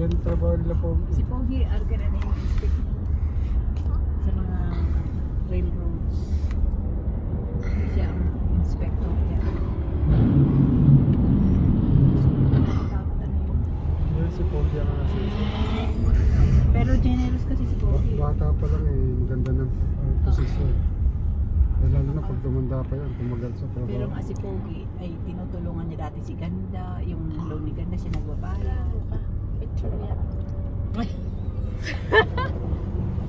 Yan trabaho nila po. Si Pogi, arga na yung inspect sa mga railroads. Siya ang inspector niya. Yan si Pogi ang nasa. Pero generous kasi si Pogi. Bata pa lang eh, maganda ng posisyon. Lalo na pag tumanda pa yan, tumagal sa trabaho. Pero nga si Pogi ay tinutulungan niya dati si Ganda, yung loan ni Ganda siya nagbabaya. Picture niya.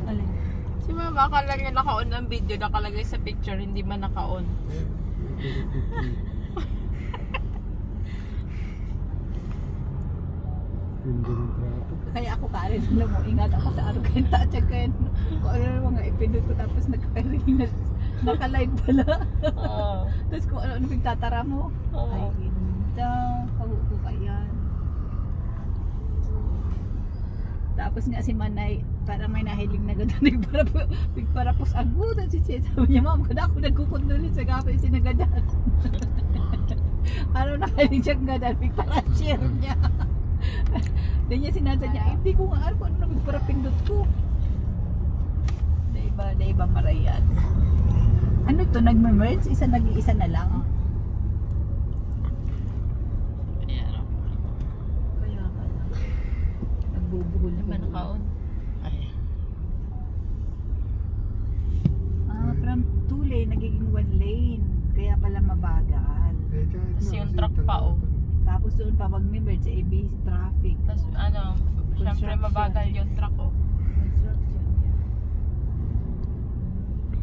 Alin? Si mama akala niya naka-on ang video, nakalagay sa picture, hindi man naka-on. Hindi ng trato. Kaya ako Karen, alam mo, ingat ako sa arugenta at saka kung ano yung mga ipindot ko tapos naka-ring na naka-live pala. Tapos kung ano pagtatara mo. Ay, ganda. Kahuko ka yan. Tapos nga si Manay, parang may nahiling na ganda nagparapos agud. Sabi niya, ma'am, kada ako nagkukundulit sa kape sinagadan. Ano nahiling siyang gadan, para share niya. Then niya sinadya niya, hindi ko nga alam kung ano nagparapindot ko. Daiba marayan. Ano to, nag-merge? Nag-iisa na lang. Ayan. Kaya ka na. Nagbubuhol Hindi man naka-on. Ay. From 2 lane, nagiging 1 lane. Kaya pala mabagal. Kasi yung truck pa, oh. Tapos doon pa mag-merge sa AB traffic. Tapos ano, syempre mabagal yung truck, oh. Construction.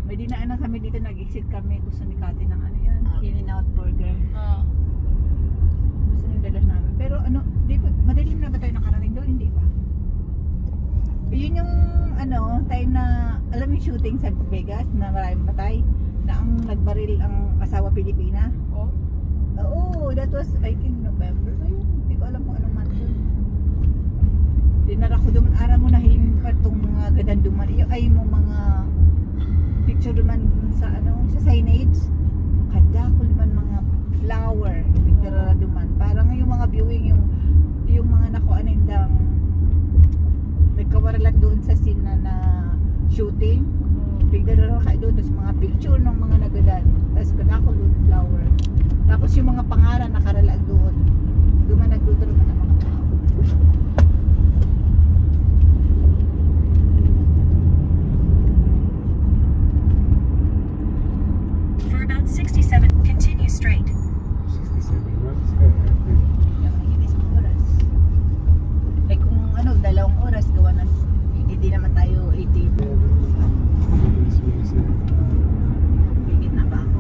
May dinaanan kami dito, nag-exit kami. Gusto ni Kati ng ano yan, In-N-Out Burger. Gusto nang dalan namin. Pero ano, madaling na ba tayo nakarating doon? Hindi pa. Yun yung ano, time na, alam yung shooting sa Vegas na maraming patay, na ang nagbaril ang asawa Pilipina. Oh? Oo, that was I think November ba yun? Hindi ko alam kung anong month yun. Dinara ko duman, ara mo nahin pa itong mga gadanduman. Ay mo mga picture duman sa ano, sa signage. Kada ko duman mga flower. Dinara duman. Parang yung mga viewing, yung mga nakuanindang nagkawaralan doon sa scene na shooting. Bigdara ka doon, tapos mga picture ng mga nagadan. Tapos kada ko doon flower. Tapos yung mga pangalan nakaralag doon. Doon nagdudro man ang mga tao. For about 67, continue straight. 67 months. Yung mga isang oras. Ay kung ano, 2 oras gawa na. Hindi naman tayo 18. Higit na ba ako?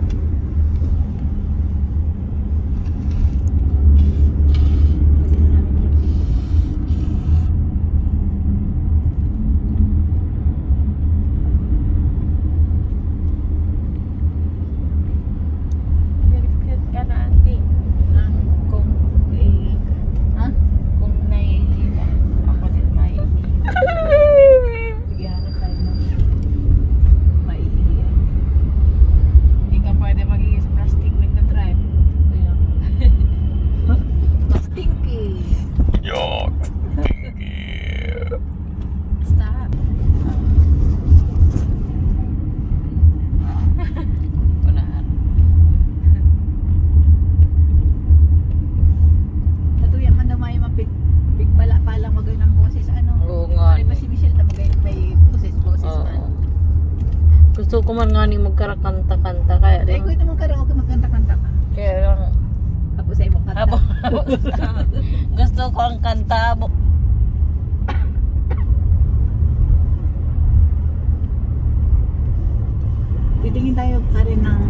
Cute ka na, auntie. Kung kung naiiba, ako din maiiba. Sige, harap tayo mo. Maiiyan. Hindi ka pwede magiging sa plastic nagdadrive. Kaya stinky. Yuck. Stop. Unahan. Natuya man daw may pala magayon ng boses ano. Oo nga. Ano ba si Michelle may boses man. Gusto ko man nga ni magkarakanta-kanta kaya Ay ko naman karaoke magkanta-kanta ka. Kaya lang Tapos ay mo kanta. gusto ko ang kanta. Titingin tayo ka rin ng